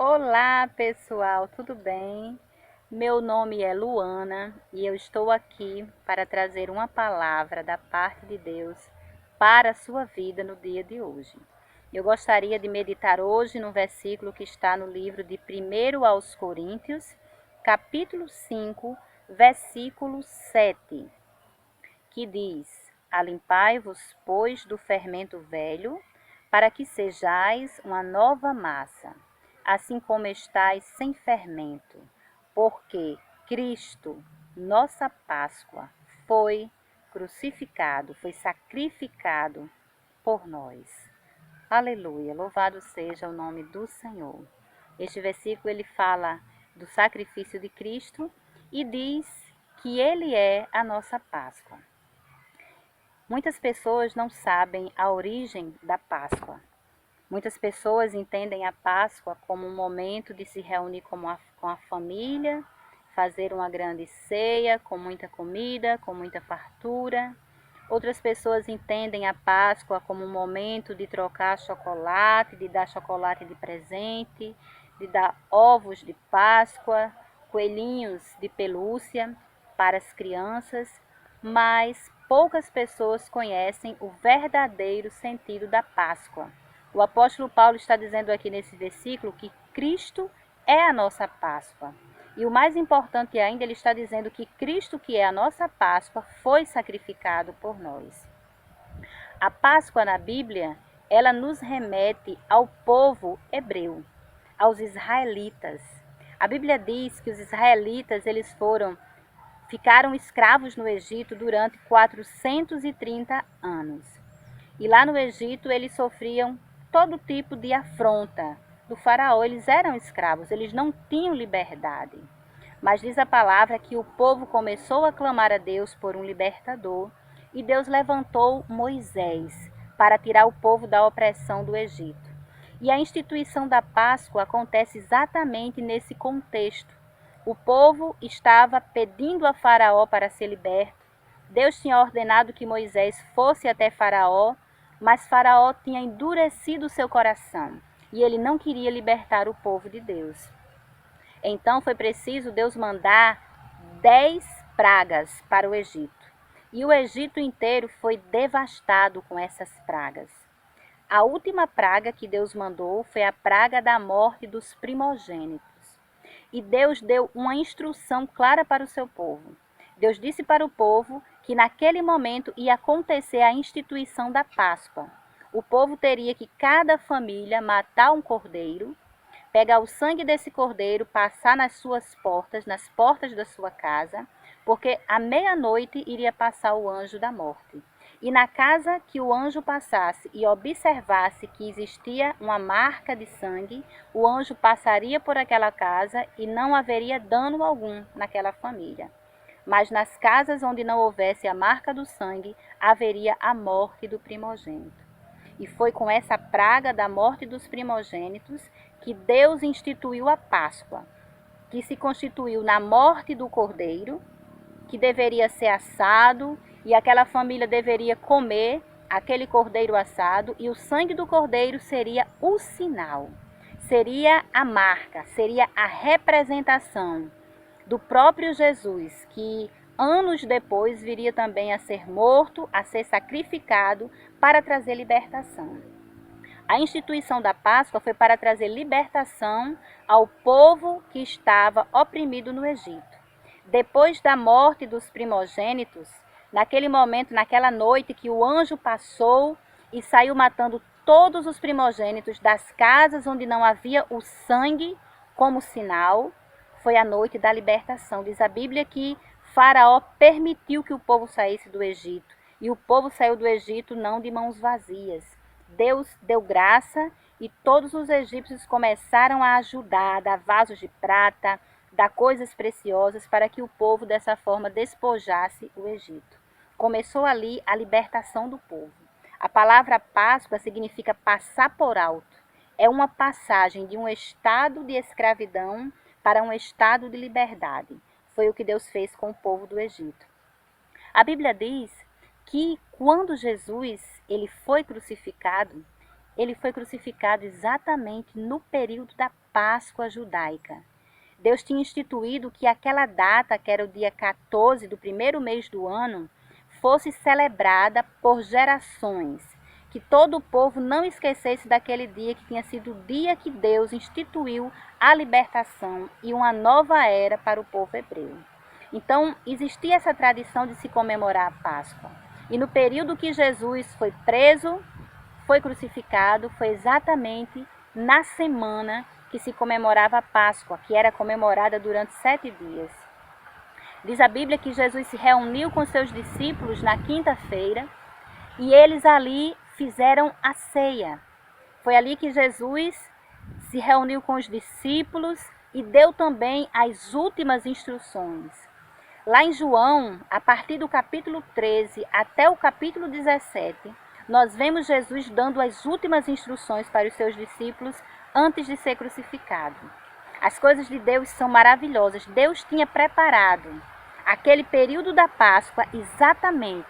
Olá, pessoal, tudo bem? Meu nome é Luana e eu estou aqui para trazer uma palavra da parte de Deus para a sua vida no dia de hoje. Eu gostaria de meditar hoje no versículo que está no livro de 1 aos Coríntios, capítulo 5, versículo 7, que diz: Alimpai-vos, pois, do fermento velho, para que sejais uma nova massa, assim como estáis sem fermento, porque Cristo, nossa Páscoa, foi crucificado, foi sacrificado por nós. Aleluia, louvado seja o nome do Senhor. Este versículo ele fala do sacrifício de Cristo e diz que ele é a nossa Páscoa. Muitas pessoas não sabem a origem da Páscoa. Muitas pessoas entendem a Páscoa como um momento de se reunir com a família, fazer uma grande ceia com muita comida, com muita fartura. Outras pessoas entendem a Páscoa como um momento de trocar chocolate, de dar chocolate de presente, de dar ovos de Páscoa, coelhinhos de pelúcia para as crianças, mas poucas pessoas conhecem o verdadeiro sentido da Páscoa. O apóstolo Paulo está dizendo aqui nesse versículo que Cristo é a nossa Páscoa. E o mais importante ainda, ele está dizendo que Cristo, que é a nossa Páscoa, foi sacrificado por nós. A Páscoa na Bíblia, ela nos remete ao povo hebreu, aos israelitas. A Bíblia diz que os israelitas, ficaram escravos no Egito durante 430 anos. E lá no Egito eles sofriam todo tipo de afronta do faraó. Eles eram escravos, eles não tinham liberdade. Mas diz a palavra que o povo começou a clamar a Deus por um libertador e Deus levantou Moisés para tirar o povo da opressão do Egito. E a instituição da Páscoa acontece exatamente nesse contexto. O povo estava pedindo a Faraó para ser liberto. Deus tinha ordenado que Moisés fosse até Faraó, mas Faraó tinha endurecido seu coração e ele não queria libertar o povo de Deus. Então foi preciso Deus mandar 10 pragas para o Egito. E o Egito inteiro foi devastado com essas pragas. A última praga que Deus mandou foi a praga da morte dos primogênitos. E Deus deu uma instrução clara para o seu povo. Deus disse para o povo que naquele momento ia acontecer a instituição da Páscoa. O povo teria que cada família matar um cordeiro, pegar o sangue desse cordeiro, passar nas suas portas, nas portas da sua casa, porque à meia-noite iria passar o anjo da morte. E na casa que o anjo passasse e observasse que existia uma marca de sangue, o anjo passaria por aquela casa e não haveria dano algum naquela família. Mas nas casas onde não houvesse a marca do sangue, haveria a morte do primogênito. E foi com essa praga da morte dos primogênitos que Deus instituiu a Páscoa, que se constituiu na morte do cordeiro, que deveria ser assado, e aquela família deveria comer aquele cordeiro assado, e o sangue do cordeiro seria o sinal, seria a marca, seria a representação do próprio Jesus, que anos depois viria também a ser morto, a ser sacrificado para trazer libertação. A instituição da Páscoa foi para trazer libertação ao povo que estava oprimido no Egito. Depois da morte dos primogênitos, naquele momento, naquela noite que o anjo passou e saiu matando todos os primogênitos das casas onde não havia o sangue como sinal, foi a noite da libertação. Diz a Bíblia que Faraó permitiu que o povo saísse do Egito. E o povo saiu do Egito não de mãos vazias. Deus deu graça e todos os egípcios começaram a ajudar, a dar vasos de prata, dar coisas preciosas para que o povo dessa forma despojasse o Egito. Começou ali a libertação do povo. A palavra Páscoa significa passar por alto. É uma passagem de um estado de escravidão para um estado de liberdade. Foi o que Deus fez com o povo do Egito. A Bíblia diz que quando Jesus ele foi crucificado, ele foi crucificado exatamente no período da Páscoa judaica. Deus tinha instituído que aquela data, que era o dia 14 do primeiro mês do ano, fosse celebrada por gerações, que todo o povo não esquecesse daquele dia que tinha sido o dia que Deus instituiu a libertação e uma nova era para o povo hebreu. Então, existia essa tradição de se comemorar a Páscoa. E no período que Jesus foi preso, foi crucificado, foi exatamente na semana que se comemorava a Páscoa, que era comemorada durante 7 dias. Diz a Bíblia que Jesus se reuniu com seus discípulos na quinta-feira e eles ali fizeram a ceia. Foi ali que Jesus se reuniu com os discípulos e deu também as últimas instruções. Lá em João, a partir do capítulo 13 até o capítulo 17, nós vemos Jesus dando as últimas instruções para os seus discípulos antes de ser crucificado. As coisas de Deus são maravilhosas. Deus tinha preparado aquele período da Páscoa exatamente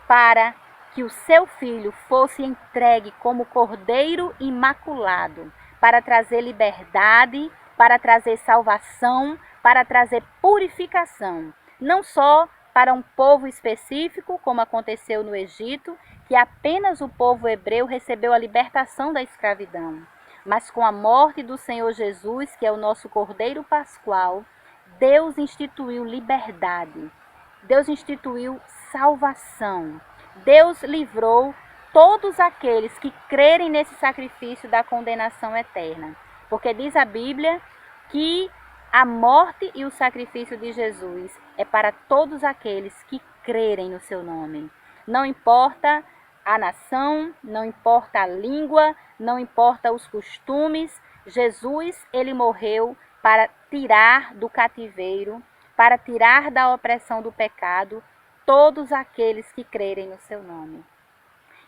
para que o seu filho fosse entregue como cordeiro imaculado, para trazer liberdade, para trazer salvação, para trazer purificação, não só para um povo específico, como aconteceu no Egito, que apenas o povo hebreu recebeu a libertação da escravidão, mas com a morte do Senhor Jesus, que é o nosso Cordeiro Pascual, Deus instituiu liberdade, Deus instituiu salvação, Deus livrou todos aqueles que crerem nesse sacrifício da condenação eterna, porque diz a Bíblia que a morte e o sacrifício de Jesus é para todos aqueles que crerem no seu nome. Não importa a nação, não importa a língua, não importa os costumes, Jesus, ele morreu para tirar do cativeiro, para tirar da opressão do pecado todos aqueles que crerem no seu nome.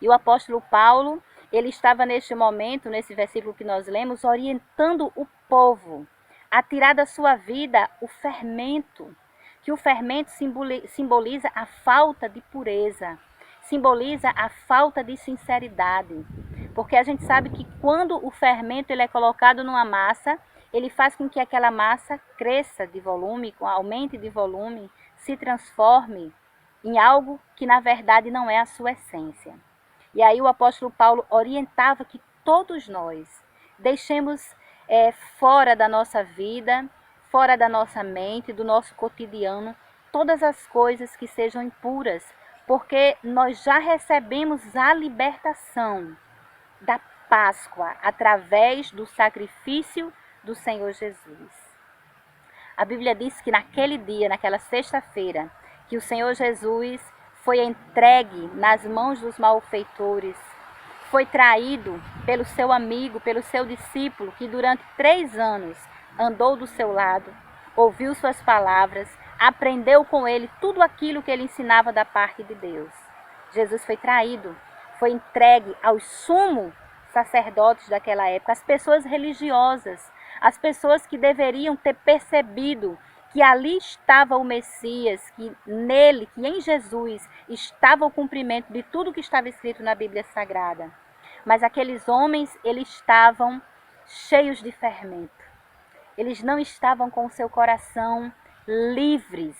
E o apóstolo Paulo, ele estava neste momento, nesse versículo que nós lemos, orientando o povo a tirar da sua vida o fermento, que o fermento simboliza a falta de pureza, simboliza a falta de sinceridade, porque a gente sabe que quando o fermento ele é colocado numa massa, ele faz com que aquela massa cresça de volume, aumente de volume, se transforme em algo que na verdade não é a sua essência. E aí o apóstolo Paulo orientava que todos nós deixemos fora da nossa vida, fora da nossa mente, do nosso cotidiano, todas as coisas que sejam impuras, porque nós já recebemos a libertação da Páscoa através do sacrifício do Senhor Jesus. A Bíblia diz que naquele dia, naquela sexta-feira, que o Senhor Jesus foi entregue nas mãos dos malfeitores, foi traído pelo seu amigo, pelo seu discípulo, que durante 3 anos andou do seu lado, ouviu suas palavras, aprendeu com ele tudo aquilo que ele ensinava da parte de Deus. Jesus foi traído, foi entregue aos sumos sacerdotes daquela época, as pessoas religiosas, as pessoas que deveriam ter percebido que ali estava o Messias, que nele, que em Jesus, estava o cumprimento de tudo que estava escrito na Bíblia Sagrada. Mas aqueles homens, eles estavam cheios de fermento. Eles não estavam com o seu coração livres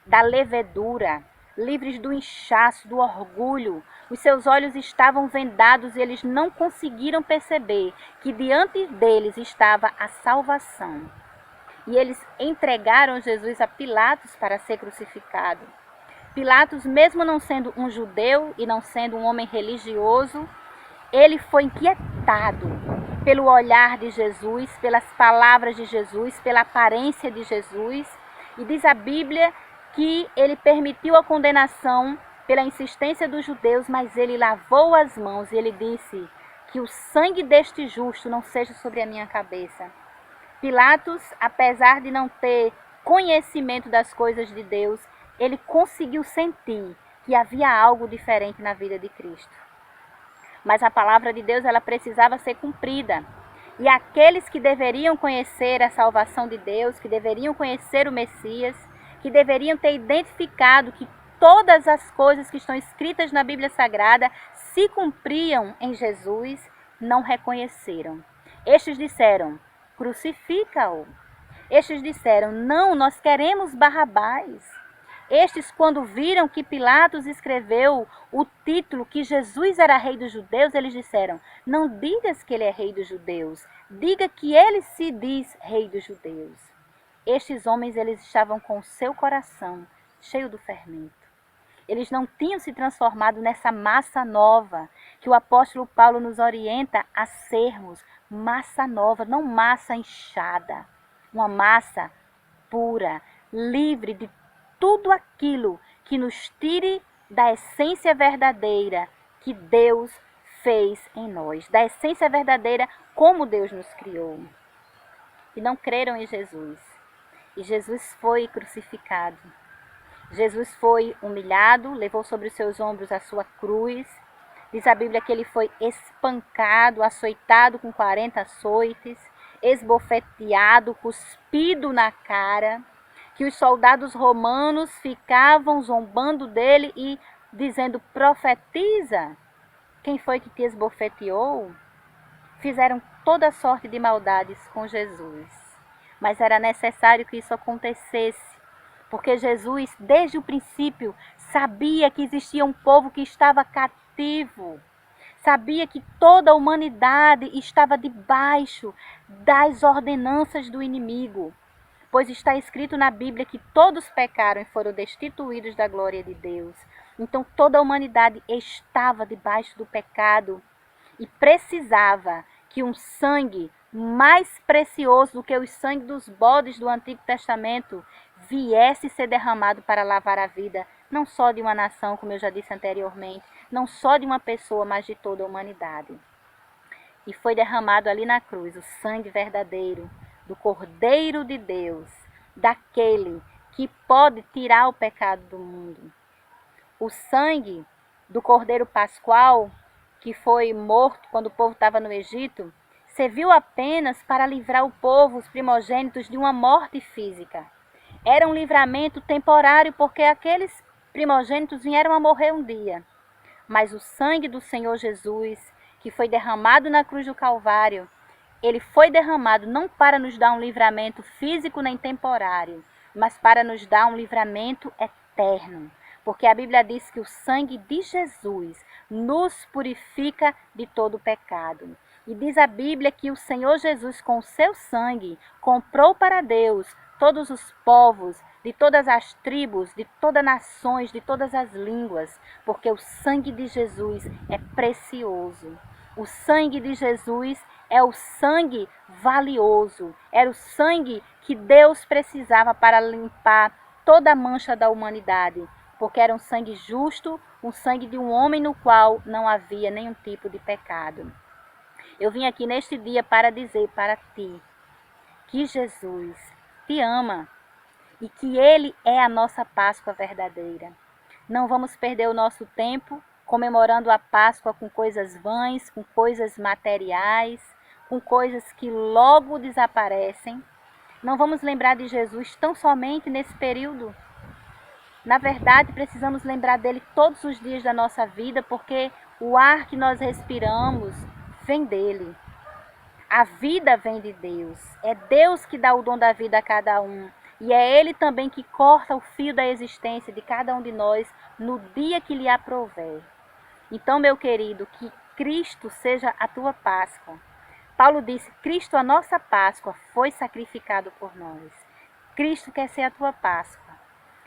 da levedura, livres do inchaço, do orgulho. Os seus olhos estavam vendados e eles não conseguiram perceber que diante deles estava a salvação. E eles entregaram Jesus a Pilatos para ser crucificado. Pilatos, mesmo não sendo um judeu e não sendo um homem religioso, ele foi inquietado pelo olhar de Jesus, pelas palavras de Jesus, pela aparência de Jesus. E diz a Bíblia que ele permitiu a condenação pela insistência dos judeus, mas ele lavou as mãos e ele disse que o sangue deste justo não seja sobre a minha cabeça. Pilatos, apesar de não ter conhecimento das coisas de Deus, ele conseguiu sentir que havia algo diferente na vida de Cristo. Mas a palavra de Deus, ela precisava ser cumprida. E aqueles que deveriam conhecer a salvação de Deus, que deveriam conhecer o Messias, que deveriam ter identificado que todas as coisas que estão escritas na Bíblia Sagrada se cumpriam em Jesus, não reconheceram. Estes disseram: crucifica-o. Estes disseram: não, nós queremos Barrabás. Estes, quando viram que Pilatos escreveu o título que Jesus era rei dos judeus, eles disseram: não digas que ele é rei dos judeus, diga que ele se diz rei dos judeus. Estes homens, eles estavam com o seu coração cheio do fermento. Eles não tinham se transformado nessa massa nova que o apóstolo Paulo nos orienta a sermos. Massa nova, não massa inchada. Uma massa pura, livre de tudo aquilo que nos tire da essência verdadeira que Deus fez em nós. Da essência verdadeira como Deus nos criou. E não creram em Jesus. E Jesus foi crucificado. Jesus foi humilhado, levou sobre os seus ombros a sua cruz. Diz a Bíblia que ele foi espancado, açoitado com 40 açoites, esbofeteado, cuspido na cara, que os soldados romanos ficavam zombando dele e dizendo: profetiza, quem foi que te esbofeteou? Fizeram toda sorte de maldades com Jesus, mas era necessário que isso acontecesse, porque Jesus, desde o princípio, sabia que existia um povo que estava cativo. Sabia que toda a humanidade estava debaixo das ordenanças do inimigo. Pois está escrito na Bíblia que todos pecaram e foram destituídos da glória de Deus. Então toda a humanidade estava debaixo do pecado e precisava que um sangue mais precioso do que o sangue dos bodes do Antigo Testamento viesse ser derramado para lavar a vida, não só de uma nação, como eu já disse anteriormente, não só de uma pessoa, mas de toda a humanidade. E foi derramado ali na cruz o sangue verdadeiro do Cordeiro de Deus, daquele que pode tirar o pecado do mundo. O sangue do Cordeiro Pascual, que foi morto quando o povo estava no Egito, serviu apenas para livrar o povo, os primogênitos, de uma morte física. Era um livramento temporário, porque aqueles primogênitos vieram a morrer um dia. Mas o sangue do Senhor Jesus, que foi derramado na cruz do Calvário, ele foi derramado não para nos dar um livramento físico nem temporário, mas para nos dar um livramento eterno. Porque a Bíblia diz que o sangue de Jesus nos purifica de todo pecado. E diz a Bíblia que o Senhor Jesus, com o seu sangue, comprou para Deus todos os povos, de todas as tribos, de todas as nações, de todas as línguas, porque o sangue de Jesus é precioso. O sangue de Jesus é o sangue valioso, era o sangue que Deus precisava para limpar toda a mancha da humanidade, porque era um sangue justo, um sangue de um homem no qual não havia nenhum tipo de pecado. Eu vim aqui neste dia para dizer para ti que Jesus te ama e que Ele é a nossa Páscoa verdadeira. Não vamos perder o nosso tempo comemorando a Páscoa com coisas vãs, com coisas materiais, com coisas que logo desaparecem. Não vamos lembrar de Jesus tão somente nesse período. Na verdade, precisamos lembrar dele todos os dias da nossa vida, porque o ar que nós respiramos vem dele. A vida vem de Deus. É Deus que dá o dom da vida a cada um. E é Ele também que corta o fio da existência de cada um de nós no dia que lhe aprouver. Então, meu querido, que Cristo seja a tua Páscoa. Paulo disse: Cristo, a nossa Páscoa, foi sacrificado por nós. Cristo quer ser a tua Páscoa.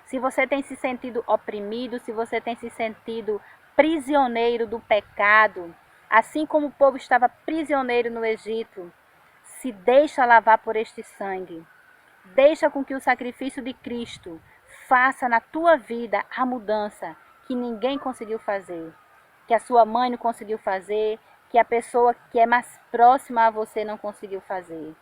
Se você tem se sentido oprimido, se você tem se sentido prisioneiro do pecado, assim como o povo estava prisioneiro no Egito, se deixa lavar por este sangue. Deixa com que o sacrifício de Cristo faça na tua vida a mudança que ninguém conseguiu fazer, que a sua mãe não conseguiu fazer, que a pessoa que é mais próxima a você não conseguiu fazer.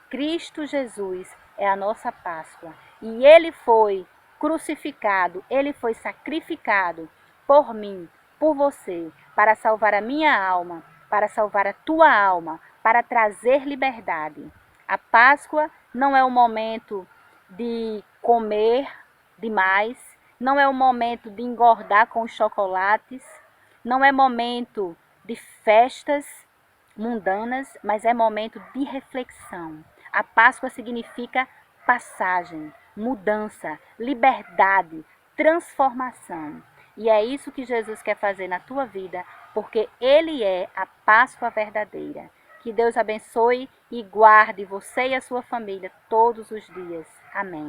Cristo Jesus é a nossa Páscoa e Ele foi crucificado, Ele foi sacrificado por mim, por você, para salvar a minha alma, para salvar a tua alma, para trazer liberdade. A Páscoa não é o momento de comer demais, não é o momento de engordar com os chocolates, não é momento de festas, mundanas, mas é momento de reflexão. A Páscoa significa passagem, mudança, liberdade, transformação. E é isso que Jesus quer fazer na tua vida, porque Ele é a Páscoa verdadeira. Que Deus abençoe e guarde você e a sua família todos os dias. Amém.